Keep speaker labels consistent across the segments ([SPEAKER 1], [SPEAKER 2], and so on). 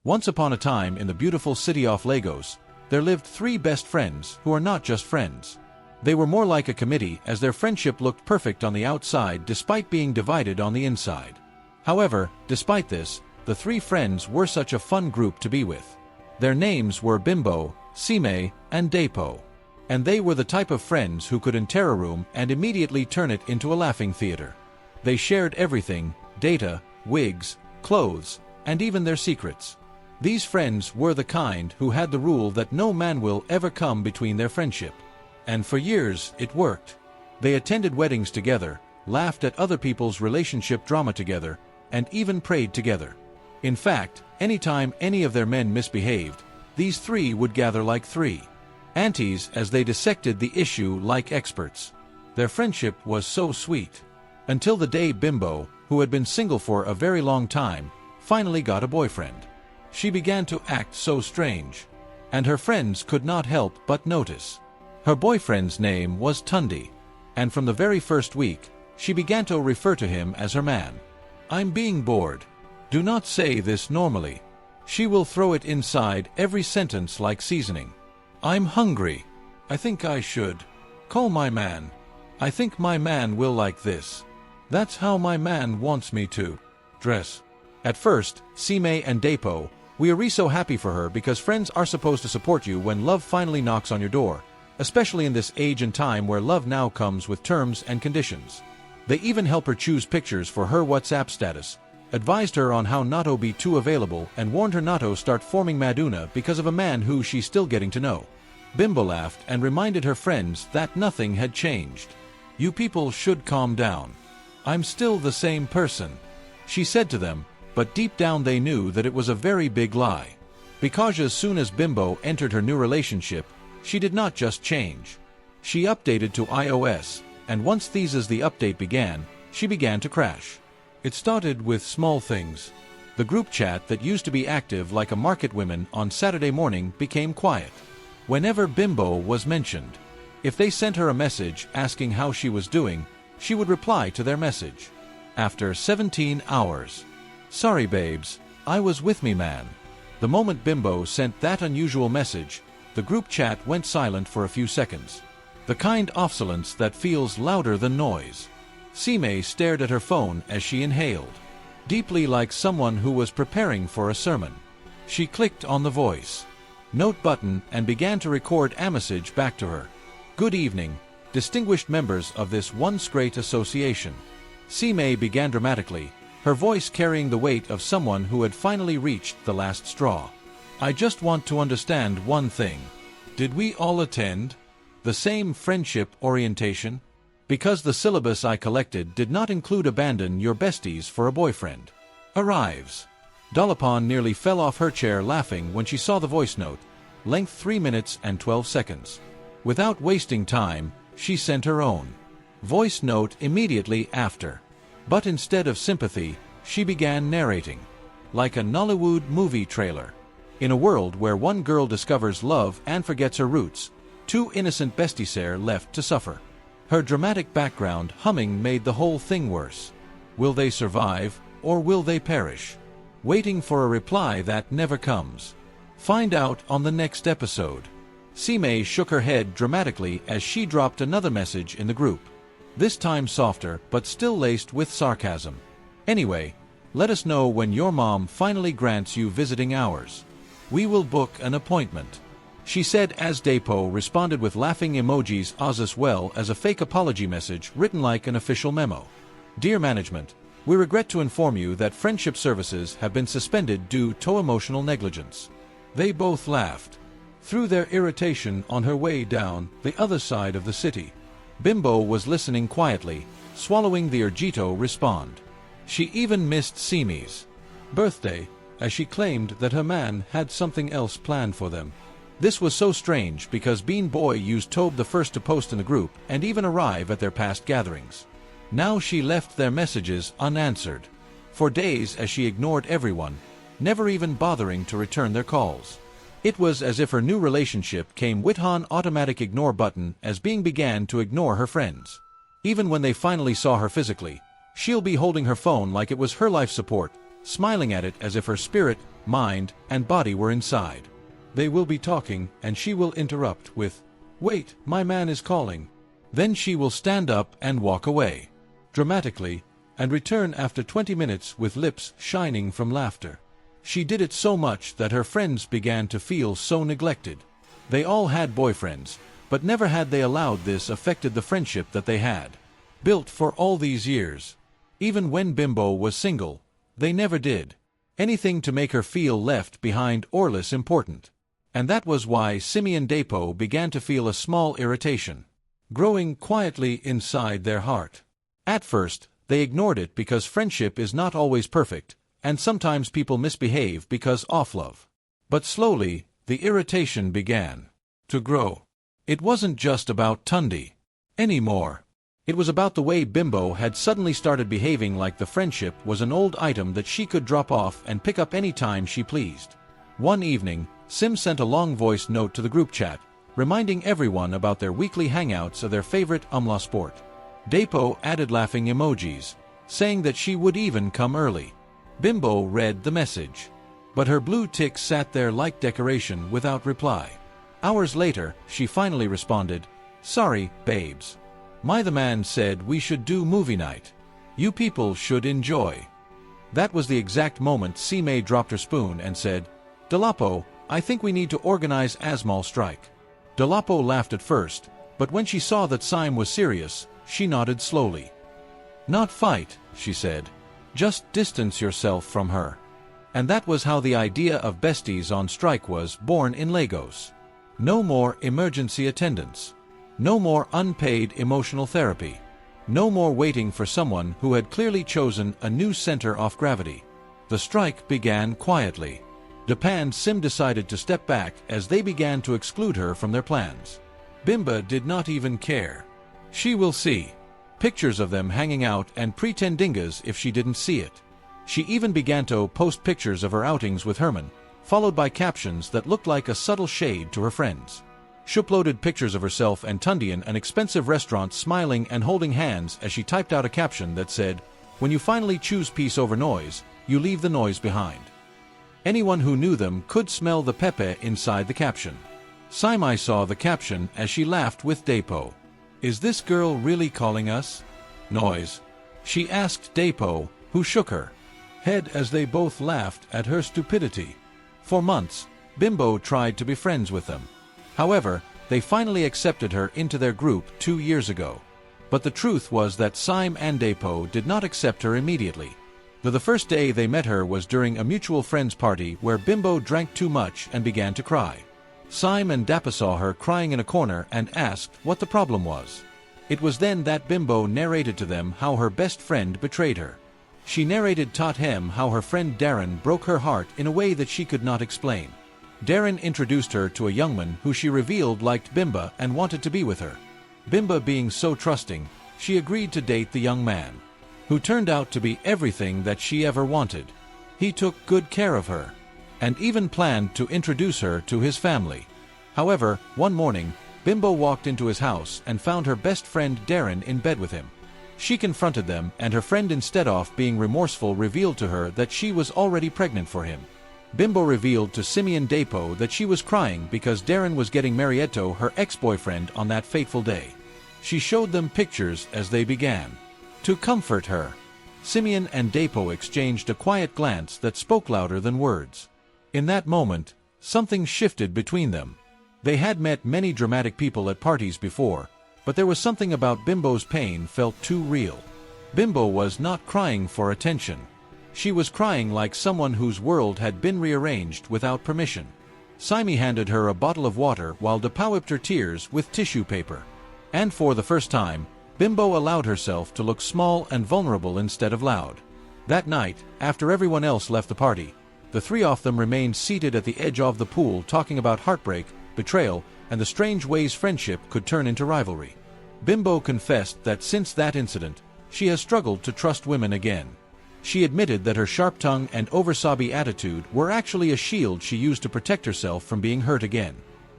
[SPEAKER 1] Once upon a time in the beautiful city of Lagos, there lived three best friends who are not just friends. They were more like a committee, as their friendship looked perfect on the outside despite being divided on the inside. However, despite this, the three friends were such a fun group to be with. Their names were Bimbo, Sime, and Depo. And they were the type of friends who could enter a room and immediately turn it into a laughing theater. They shared everything: data, wigs, clothes, and even their secrets. These friends were the kind who had the rule that no man will ever come between their friendship. And for years, it worked. They attended weddings together, laughed at other people's relationship drama together, and even prayed together. In fact, anytime any of their men misbehaved, these three would gather like three aunties as they dissected the issue like experts. Their friendship was so sweet. Until the day Bimbo, who had been single for a very long time, finally got a boyfriend. She began to act so strange, and her friends could not help but notice. Her boyfriend's name was Tundi, and from the very first week, she began to refer to him as her man. "I'm being bored. Do not say this normally." She will throw it inside every sentence like seasoning. "I'm hungry. I think I should call my man. I think my man will like this. That's how my man wants me to dress." At first, Sime and Depo, we are so happy for her, because friends are supposed to support you when love finally knocks on your door, especially in this age and time where love now comes with terms and conditions. They even help her choose pictures for her WhatsApp status, advised her on how not to be too available, and warned her not to start forming Maduna because of a man who she's still getting to know. Bimbo laughed and reminded her friends that nothing had changed. "You people should calm down. I'm still the same person," she said to them, but deep down they knew that it was a very big lie. Because as soon as Bimbo entered her new relationship, she did not just change. She updated to iOS, and once the update began, she began to crash. It started with small things. The group chat that used to be active like a market woman on Saturday morning became quiet whenever Bimbo was mentioned. If they sent her a message asking how she was doing, she would reply to their message after 17 hours. "Sorry babes, I was with me man." The moment Bimbo sent that unusual message, the group chat went silent for a few seconds. The kind of silence that feels louder than noise. Sime stared at her phone as she inhaled deeply, like someone who was preparing for a sermon. She clicked on the voice note button and began to record a message back to her. "Good evening, distinguished members of this once great association." Sime began dramatically, her voice carrying the weight of someone who had finally reached the last straw. "I just want to understand one thing. Did we all attend the same friendship orientation? Because the syllabus I collected did not include abandon your besties for a boyfriend. Arrives." Dolapon nearly fell off her chair laughing when she saw the voice note, length 3 minutes and 12 seconds. Without wasting time, she sent her own voice note immediately after. But instead of sympathy, she began narrating like a Nollywood movie trailer. In a world where one girl discovers love and forgets her roots, two innocent besties are left to suffer. Her dramatic background humming made the whole thing worse. Will they survive, or will they perish? Waiting for a reply that never comes. Find out on the next episode. Sime shook her head dramatically as she dropped another message in the group. This time softer, but still laced with sarcasm. "Anyway, let us know when your mom finally grants you visiting hours. We will book an appointment," she said as Depo responded with laughing emojis as well as a fake apology message written like an official memo. "Dear management, we regret to inform you that friendship services have been suspended due to emotional negligence." They both laughed through their irritation on her way down the other side of the city. Bimbo was listening quietly, swallowing the urgito respond. She even missed Sime's birthday, as she claimed that her man had something else planned for them. This was so strange because Bean Boy used Tobe the first to post in the group and even arrive at their past gatherings. Now she left their messages unanswered for days as she ignored everyone, never even bothering to return their calls. It was as if her new relationship came with an automatic ignore button as Being began to ignore her friends. Even when they finally saw her physically, she'll be holding her phone like it was her life support, smiling at it as if her spirit mind, and body were inside. They will be talking, and she will interrupt with, "Wait, my man is calling." Then she will stand up and walk away, dramatically, and return after 20 minutes with lips shining from laughter. She did it so much that her friends began to feel so neglected. They all had boyfriends, but never had they allowed this affected the friendship that they had built for all these years. Even when Bimbo was single, they never did anything to make her feel left behind or less important. And that was why Simi and Dapo began to feel a small irritation growing quietly inside their heart. At first, they ignored it because friendship is not always perfect, and sometimes people misbehave because of love. But slowly, the irritation began to grow. It wasn't just about Tundi anymore. It was about the way Bimbo had suddenly started behaving like the friendship was an old item that she could drop off and pick up any time she pleased. One evening, Sim sent a long voice note to the group chat, reminding everyone about their weekly hangouts of their favorite umla sport. Dapo added laughing emojis, saying that she would even come early. Bimbo read the message, but her blue tick sat there like decoration without reply. Hours later, she finally responded, "Sorry, babes. The man said we should do movie night. You people should enjoy." That was the exact moment Sime dropped her spoon and said, "Delapo, I think we need to organize a small strike." Delapo laughed at first, but when she saw that Sime was serious, she nodded slowly. "Not fight," she said. "Just distance yourself from her." And that was how the idea of Besties on strike was born in Lagos. No more emergency attendance. No more unpaid emotional therapy. No more waiting for someone who had clearly chosen a new center of gravity. The strike began quietly. Dap and Sim decided to step back as they began to exclude her from their plans. Bimba did not even care. She will see pictures of them hanging out and pretendingas if she didn't see it. She even began to post pictures of her outings with Herman, followed by captions that looked like a subtle shade to her friends. She uploaded pictures of herself and Tundi in an expensive restaurant smiling and holding hands as she typed out a caption that said, "When you finally choose peace over noise, you leave the noise behind." Anyone who knew them could smell the pepe inside the caption. Simi saw the caption as she laughed with Dapo. "Is this girl really calling us noise?" she asked Dapo, who shook her head as they both laughed at her stupidity. For months, Bimbo tried to be friends with them. However, they finally accepted her into their group 2 years ago. But the truth was that Sime and Dapo did not accept her immediately. The first day they met her was during a mutual friends party where Bimbo drank too much and began to cry. Sime and Dapa saw her crying in a corner and asked what the problem was. It was then that Bimbo narrated to them how her best friend betrayed her. She narrated taught him how her friend Darren broke her heart in a way that she could not explain. Darren introduced her to a young man who she revealed liked Bimba and wanted to be with her. Bimba being so trusting, she agreed to date the young man, who turned out to be everything that she ever wanted. He took good care of her, and even planned to introduce her to his family. However, one morning, Bimbo walked into his house and found her best friend Darren in bed with him. She confronted them, and her friend, instead of being remorseful, revealed to her that she was already pregnant for him. Bimbo revealed to Simi and Dapo that she was crying because Darren was getting Marieto, her ex-boyfriend, on that fateful day. She showed them pictures as they began to comfort her. Simeon and Dapo exchanged a quiet glance that spoke louder than words. In that moment, something shifted between them. They had met many dramatic people at parties before, but there was something about Bimbo's pain felt too real. Bimbo was not crying for attention. She was crying like someone whose world had been rearranged without permission. Simi handed her a bottle of water while Dapo wiped her tears with tissue paper. And for the first time, Bimbo allowed herself to look small and vulnerable instead of loud. That night, after everyone else left the party, the three of them remained seated at the edge of the pool talking about heartbreak, betrayal, and the strange ways friendship could turn into rivalry. Bimbo confessed that since that incident, she has struggled to trust women again. She admitted that her sharp tongue and oversabi attitude were actually a shield she used to protect herself from being hurt again.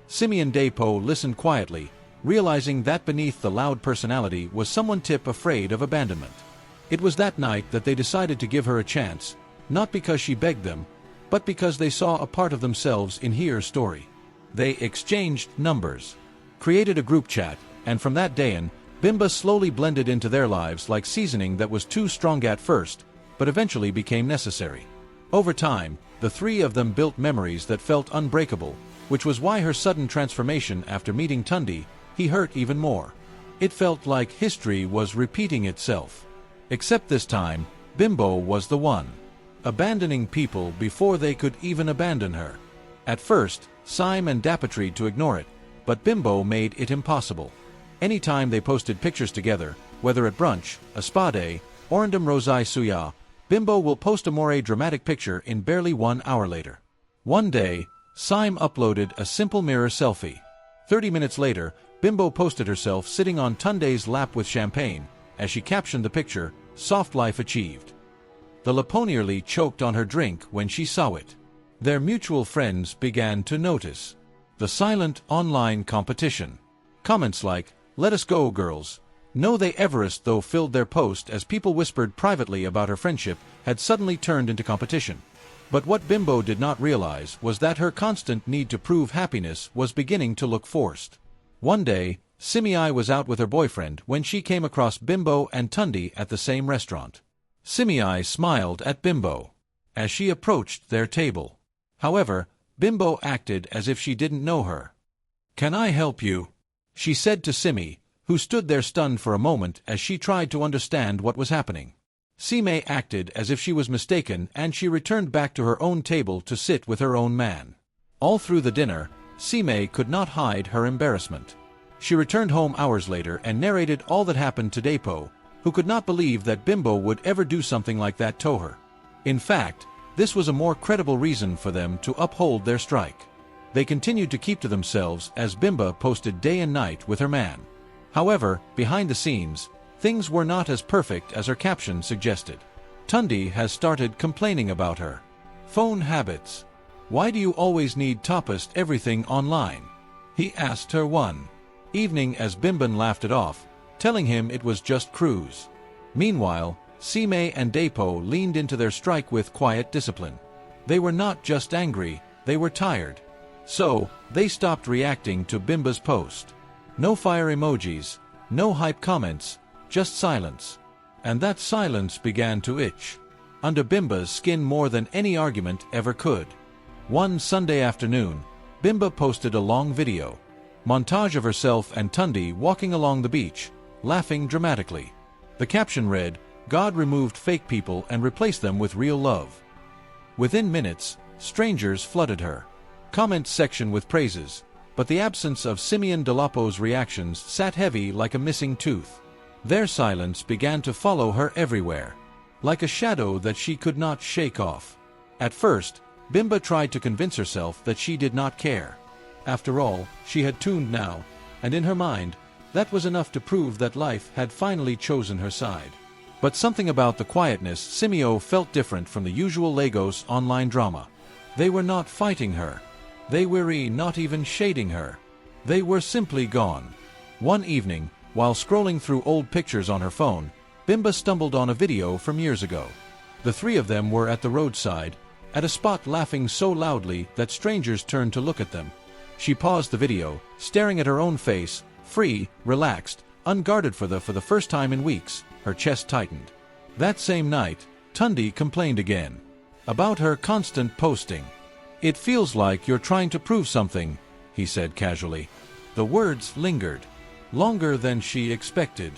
[SPEAKER 1] Simi and Dapo listened quietly, realizing that beneath the loud personality was someone afraid of abandonment. It was that night that they decided to give her a chance, not because she begged them, but but because they saw a part of themselves in Here's story. They exchanged numbers, created a group chat, and from that day on, Bimba slowly blended into their lives like seasoning that was too strong at first, but eventually became necessary. Over time, the three of them built memories that felt unbreakable, which was why her sudden transformation after meeting Tundi, he hurt even more. It felt like history was repeating itself. Except this time, Bimbo was the one, abandoning people before they could even abandon her. At first, Sime and Dappa tried to ignore it, but Bimbo made it impossible. Anytime they posted pictures together, whether at brunch, a spa day, or Orandom Rosai Suya, Bimbo will post a more dramatic picture in barely 1 hour later. One day, Sime uploaded a simple mirror selfie. 30 minutes later, Bimbo posted herself sitting on Tunde's lap with champagne, as she captioned the picture, "Soft life achieved." The Lapo nearly choked on her drink when she saw it. Their mutual friends began to notice the silent online competition. Comments like, "Let us go, girls. No, they Everest," though filled their post as people whispered privately about her friendship, had suddenly turned into competition. But what Bimbo did not realize was that her constant need to prove happiness was beginning to look forced. One day, Simei was out with her boyfriend when she came across Bimbo and Tundi at the same restaurant. Simei smiled at Bimbo as she approached their table. However, Bimbo acted as if she didn't know her. "Can I help you?" she said to Simi, who stood there stunned for a moment as she tried to understand what was happening. Simei acted as if she was mistaken and she returned back to her own table to sit with her own man. All through the dinner, Simei could not hide her embarrassment. She returned home hours later and narrated all that happened to Depo, who could not believe that Bimbo would ever do something like that to her. In fact, this was a more credible reason for them to uphold their strike. They continued to keep to themselves as Bimba posted day and night with her man. However, behind the scenes, things were not as perfect as her caption suggested. Tundi has started complaining about her phone habits. "Why do you always need to post everything online?" he asked her one evening as Bimban laughed it off, telling him it was just cruise. Meanwhile, Simei and Depo leaned into their strike with quiet discipline. They were not just angry, they were tired. So, they stopped reacting to Bimba's post. No fire emojis, no hype comments, just silence. And that silence began to itch under Bimba's skin more than any argument ever could. One Sunday afternoon, Bimba posted a long video montage of herself and Tundi walking along the beach, laughing dramatically. The caption read, "God removed fake people and replaced them with real love." Within minutes, strangers flooded her comment section with praises, but the absence of Simeon Delapo's reactions sat heavy like a missing tooth. Their silence began to follow her everywhere, like a shadow that she could not shake off. At first, Bimba tried to convince herself that she did not care. After all, she had tuned now, and in her mind, that was enough to prove that life had finally chosen her side. But something about the quietness Simeo felt different from the usual Lagos online drama. They were not fighting her. They were not even shading her. They were simply gone. One evening, while scrolling through old pictures on her phone, Bimba stumbled on a video from years ago. The three of them were at the roadside, at a spot laughing so loudly that strangers turned to look at them. She paused the video, staring at her own face, free, relaxed, unguarded for the first time in weeks. Her chest tightened. That same night, Tundi complained again about her constant posting. "It feels like you're trying to prove something," he said casually. The words lingered longer than she expected.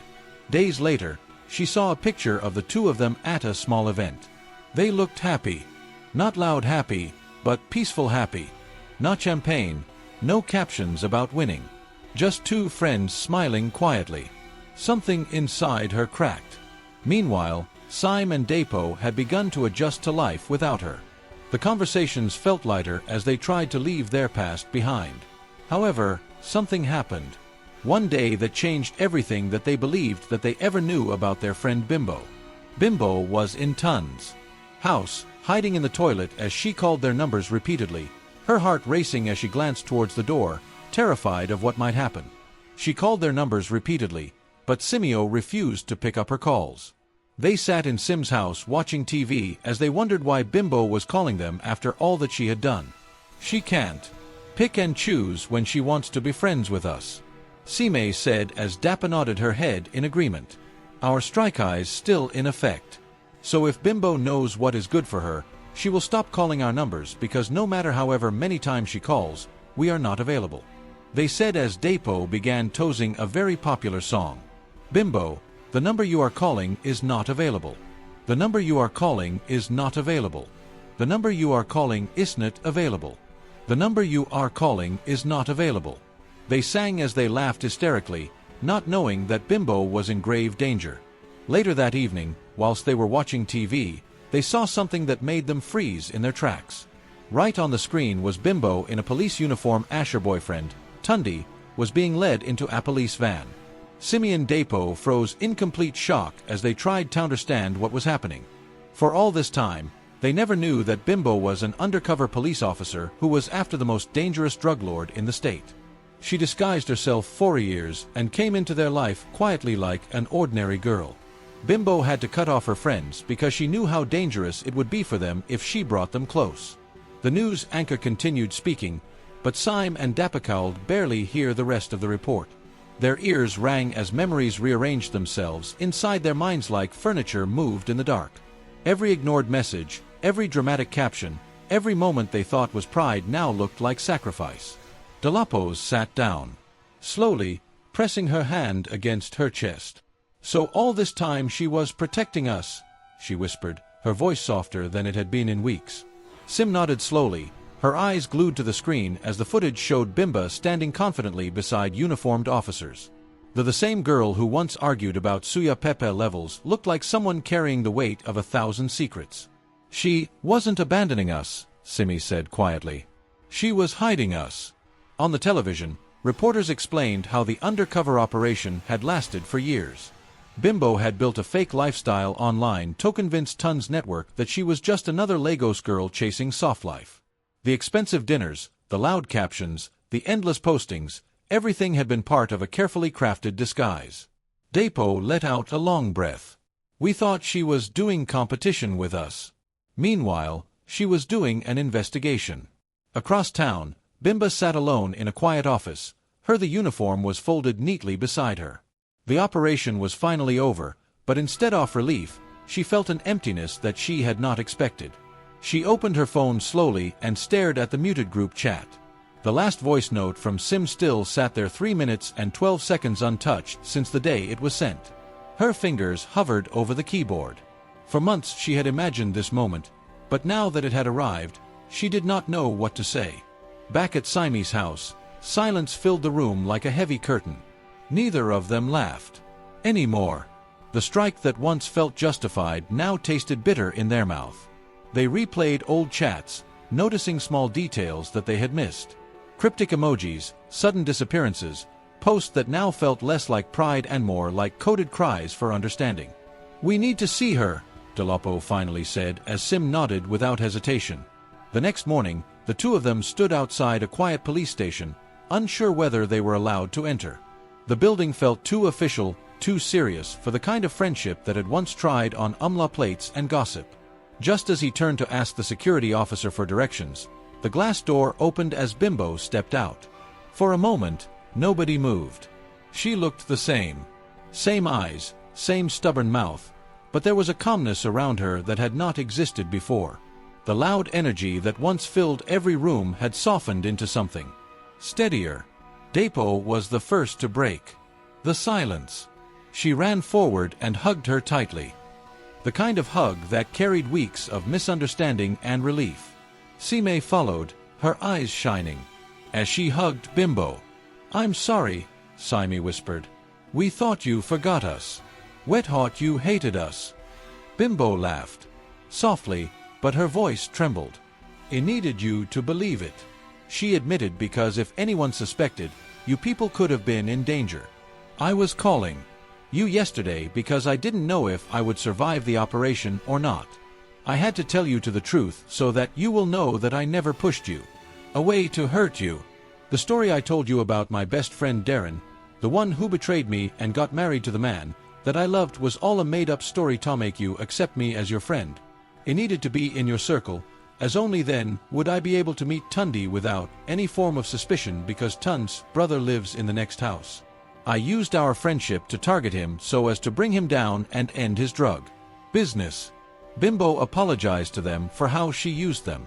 [SPEAKER 1] Days later, she saw a picture of the two of them at a small event. They looked happy. Not loud happy, but peaceful happy. Not champagne, no captions about winning. Just two friends smiling quietly. Something inside her cracked. Meanwhile, Sime and Depo had begun to adjust to life without her. The conversations felt lighter as they tried to leave their past behind. However, something happened. One day that changed everything that they believed that they ever knew about their friend Bimbo. Bimbo was in Tun's house, hiding in the toilet as she called their numbers repeatedly, her heart racing as she glanced towards the door, terrified of what might happen. She called their numbers repeatedly, but Simeo refused to pick up her calls. They sat in Sim's house watching TV as they wondered why Bimbo was calling them after all that she had done. She can't pick and choose when she wants to be friends with us, Sime said as Dappa nodded her head in agreement. Our strike is still in effect. So if Bimbo knows what is good for her, she will stop calling our numbers because no matter however many times she calls, we are not available, they said as Dapo began toasting a very popular song. Bimbo, the number you are calling is not available. The number you are calling is not available. The number you are calling isn't available. The number you are calling is not available. They sang as they laughed hysterically, not knowing that Bimbo was in grave danger. Later that evening, whilst they were watching TV, they saw something that made them freeze in their tracks. Right on the screen was Bimbo in a police uniform. Asher boyfriend, Tundi, was being led into a police van. Simeon Dapo froze in complete shock as they tried to understand what was happening. For all this time, they never knew that Bimbo was an undercover police officer who was after the most dangerous drug lord in the state. She disguised herself for years and came into their life quietly like an ordinary girl. Bimbo had to cut off her friends because she knew how dangerous it would be for them if she brought them close. The news anchor continued speaking, but Sime and Dappa could barely hear the rest of the report. Their ears rang as memories rearranged themselves inside their minds like furniture moved in the dark. Every ignored message, every dramatic caption, every moment they thought was pride now looked like sacrifice. Delapos sat down, slowly, pressing her hand against her chest. So all this time she was protecting us, she whispered, her voice softer than it had been in weeks. Sim nodded slowly, her eyes glued to the screen as the footage showed Bimba standing confidently beside uniformed officers. The same girl who once argued about Suya Pepe levels looked like someone carrying the weight of 1,000 secrets. She wasn't abandoning us, Simi said quietly. She was hiding us. On the television, reporters explained how the undercover operation had lasted for years. Bimbo had built a fake lifestyle online to convince Tun's network that she was just another Lagos girl chasing soft life. The expensive dinners, the loud captions, the endless postings, everything had been part of a carefully crafted disguise. Dapo let out a long breath. We thought she was doing competition with us. Meanwhile, she was doing an investigation. Across town, Bimba sat alone in a quiet office. The uniform was folded neatly beside her. The operation was finally over, but instead of relief, she felt an emptiness that she had not expected. She opened her phone slowly and stared at the muted group chat. The last voice note from Sim still sat there 3 minutes and 12 seconds untouched since the day it was sent. Her fingers hovered over the keyboard. For months she had imagined this moment, but now that it had arrived, she did not know what to say. Back at Sime's house, silence filled the room like a heavy curtain. Neither of them laughed anymore. The strike that once felt justified now tasted bitter in their mouth. They replayed old chats, noticing small details that they had missed. Cryptic emojis, sudden disappearances, posts that now felt less like pride and more like coded cries for understanding. We need to see her, Delapo finally said as Sim nodded without hesitation. The next morning, the two of them stood outside a quiet police station, unsure whether they were allowed to enter. The building felt too official, too serious for the kind of friendship that had once tried on umla plates and gossip. Just as he turned to ask the security officer for directions, the glass door opened as Bimbo stepped out. For a moment, nobody moved. She looked the same. Same eyes, same stubborn mouth, but there was a calmness around her that had not existed before. The loud energy that once filled every room had softened into something steadier. Dapo was the first to break the silence. She ran forward and hugged her tightly. The kind of hug that carried weeks of misunderstanding and relief. Sime followed, her eyes shining, as she hugged Bimbo. I'm sorry, Sime whispered. We thought you forgot us. We thought you hated us. Bimbo laughed, softly, but her voice trembled. I needed you to believe it, she admitted, because if anyone suspected, you people could have been in danger. I was calling you yesterday because I didn't know if I would survive the operation or not. I had to tell you the truth so that you will know that I never pushed you away to hurt you. The story I told you about my best friend Darren, the one who betrayed me and got married to the man That I loved was all a made-up story to make you accept me as your friend. I needed to be in your circle, as only then would I be able to meet Tundi without any form of suspicion because Tun's brother lives in the next house. I used our friendship to target him so as to bring him down and end his drug business. Bimbo apologized to them for how she used them.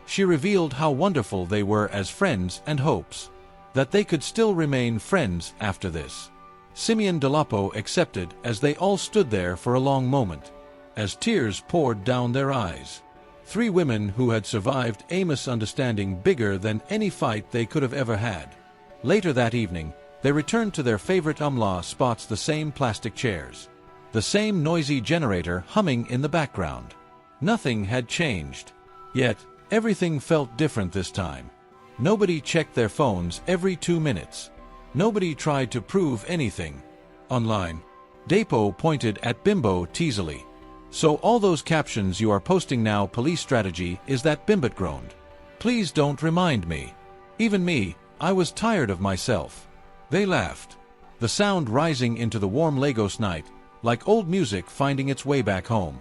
[SPEAKER 1] She revealed how wonderful they were as friends and hopes that they could still remain friends after this. Simeon Delapo accepted as they all stood there for a long moment, as tears poured down their eyes. Three women who had survived a misunderstanding bigger than any fight they could have ever had. Later that evening, they returned to their favorite umla spots, the same plastic chairs, the same noisy generator humming in the background. Nothing had changed. Yet, everything felt different this time. Nobody checked their phones every 2 minutes. Nobody tried to prove anything online. Depo pointed at Bimbo teasily. So all those captions you are posting now, police strategy is that? Bimbit groaned. Please don't remind me. Even me, I was tired of myself. They laughed, the sound rising into the warm Lagos night, like old music finding its way back home.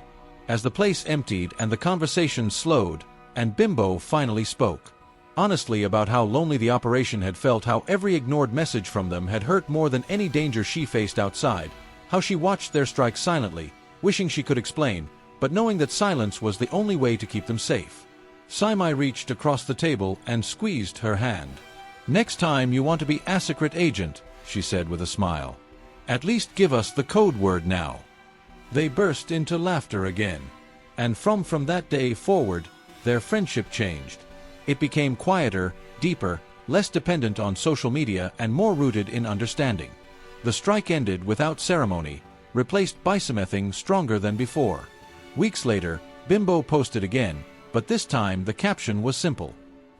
[SPEAKER 1] As the place emptied and the conversation slowed, and Bimbo finally spoke. Honestly about how lonely the operation had felt, how every ignored message from them had hurt more than any danger she faced outside, how she watched their strike silently, wishing she could explain, but knowing that silence was the only way to keep them safe. Simai reached across the table and squeezed her hand. Next time you want to be a secret agent, she said with a smile. At least give us the code word now. They burst into laughter again. And from that day forward, their friendship changed. It became quieter, deeper, less dependent on social media and more rooted in understanding. The strike ended without ceremony, replaced by something stronger than before. Weeks later, Bimbo posted again, but this time the caption was simple.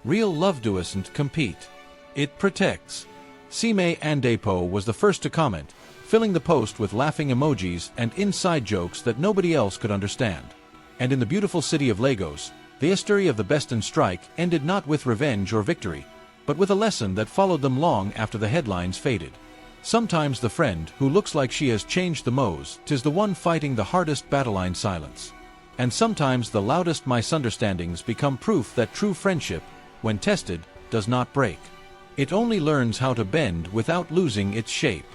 [SPEAKER 1] Real love doesn't compete. It protects. Sime Andepo was the first to comment, filling the post with laughing emojis and inside jokes that nobody else could understand. And in the beautiful city of Lagos, the history of the Beston strike ended not with revenge or victory, but with a lesson that followed them long after the headlines faded. Sometimes the friend who looks like she has changed the most is the one fighting the hardest battle in silence. And sometimes the loudest misunderstandings become proof that true friendship, when tested, does not break. It only learns how to bend without losing its shape.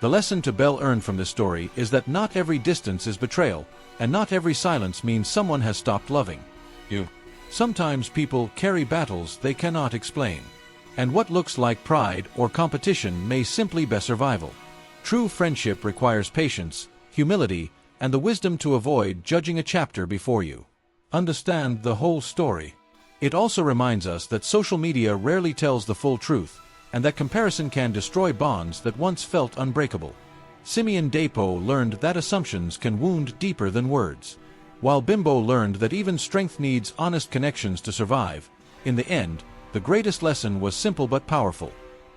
[SPEAKER 1] The lesson to Belle earned from this story is that not every distance is betrayal, and not every silence means someone has stopped loving you. Sometimes people carry battles they cannot explain. And what looks like pride or competition may simply be survival. True friendship requires patience, humility, and the wisdom to avoid judging a chapter before you understand the whole story. It also reminds us that social media rarely tells the full truth, and that comparison can destroy bonds that once felt unbreakable. Simeon Depo learned that assumptions can wound deeper than words, while Bimbo learned that even strength needs honest connections to survive. In the end, the greatest lesson was simple but powerful.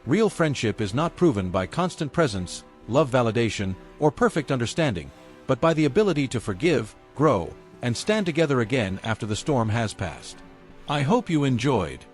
[SPEAKER 1] Real friendship is not proven by constant presence, love validation, or perfect understanding, but by the ability to forgive, grow, and stand together again after the storm has passed. I hope you enjoyed